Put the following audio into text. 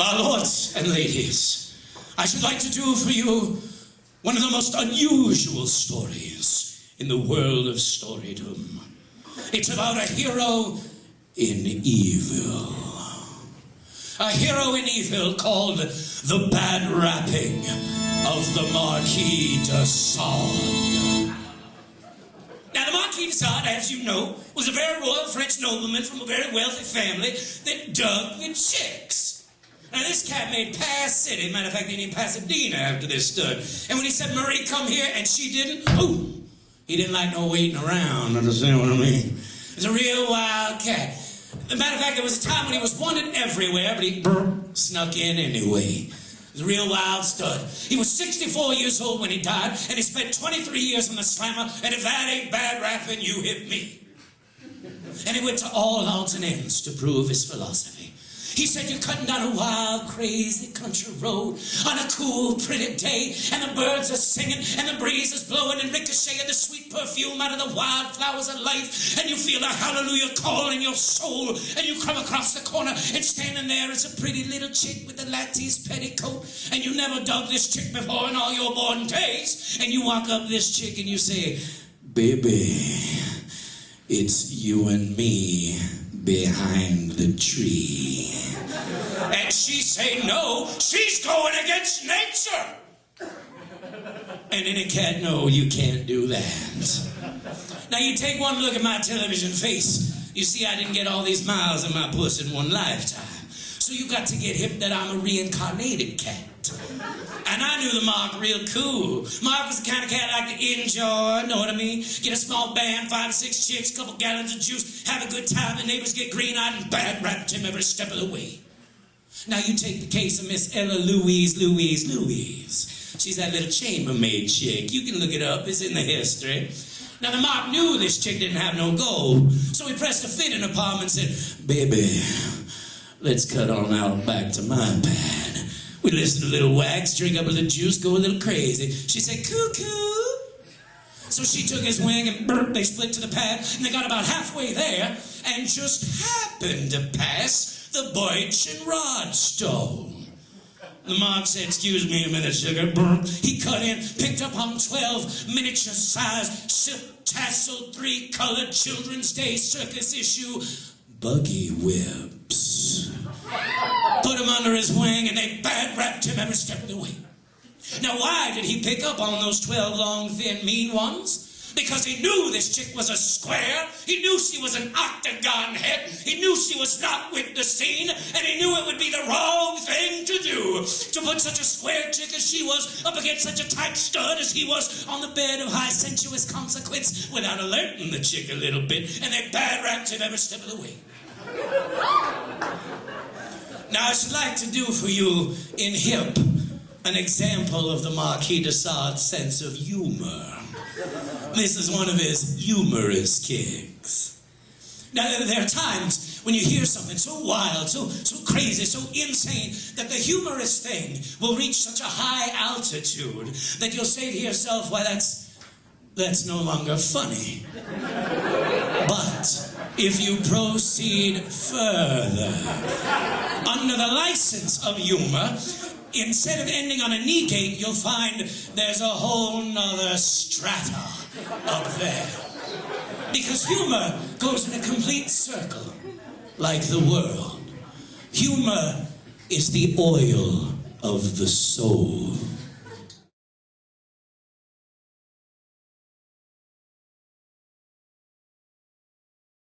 My lords and ladies, I should like to do for you one of the most unusual stories in the world of storydom. It's about a hero in evil. A hero in evil called the Bad Rapping of the Marquis de Sade. Now, the Marquis de Sade, as you know, was a very royal French nobleman from a very wealthy family that dug with chicks. Now, this cat made Pass City. Matter of fact, they named Pasadena after this stud. And when he said, Marie, come here, and she didn't, ooh, he didn't like no waiting around, understand what I mean? He's a real wild cat. As a matter of fact, there was a time when he was wanted everywhere, but he snuck in anyway. He was a real wild stud. He was 64 years old when he died, and he spent 23 years on the slammer, and if that ain't bad rapping, you hit me. And he went to all odds and ends to prove his philosophy. He said, you're cutting down a wild, crazy country road on a cool, pretty day, and the birds are singing, and the breeze is blowing, and ricocheting the sweet perfume out of the wildflowers of life, and you feel a hallelujah call in your soul, and you come across the corner, and standing there is a pretty little chick with a lattice petticoat, and you never dug this chick before in all your born days, and you walk up this chick and you say, baby, it's you and me behind the tree. And she say no, she's going against nature. And any cat know you can't do that. Now you take one look at my television face, you see I didn't get all these miles in my puss in one lifetime. So you got to get hip that I'm a reincarnated cat. And I knew the Mark real cool. Mark was the kind of cat I like to enjoy, know what I mean? Get a small band, 5 or 6 chicks, couple gallons of juice, have a good time, and neighbors get green-eyed and bad-rapped him every step of the way. Now you take the case of Miss Ella Louise. She's that little chambermaid chick. You can look it up, it's in the history. Now the Mark knew this chick didn't have no gold, so he pressed a fit in her palm and said, baby, let's cut on out back to my pad. We listen to a little wax, drink up a little juice, go a little crazy. She said, cuckoo. So she took his wing and they split to the pad, and they got about halfway there, and just happened to pass the birch and rod stone. The Mark said, excuse me a minute, sugar. He cut in, picked up on 12 miniature-sized, silk-tasseled, 3-colored Children's Day circus issue buggy whips. Put him under his wing, and they bad-rapped him every step of the way. Now, why did he pick up on those 12 long, thin, mean ones? Because he knew this chick was a square. He knew she was an octagon head. He knew she was not with the scene, and he knew it would be the wrong thing to do, to put such a square chick as she was up against such a tight stud as he was on the bed of high sensuous consequence without alerting the chick a little bit, and they bad-rapped him every step of the way. Now, I should like to do for you in hip an example of the Marquis de Sade's sense of humor. This is one of his humorous kicks. Now, there are times when you hear something so wild, so crazy, so insane, that the humorous thing will reach such a high altitude that you'll say to yourself, why, that's no longer funny. But if you proceed further, under the license of humor, instead of ending on a knee gate, you'll find there's a whole nother strata up there. Because humor goes in a complete circle, like the world. Humor is the oil of the soul.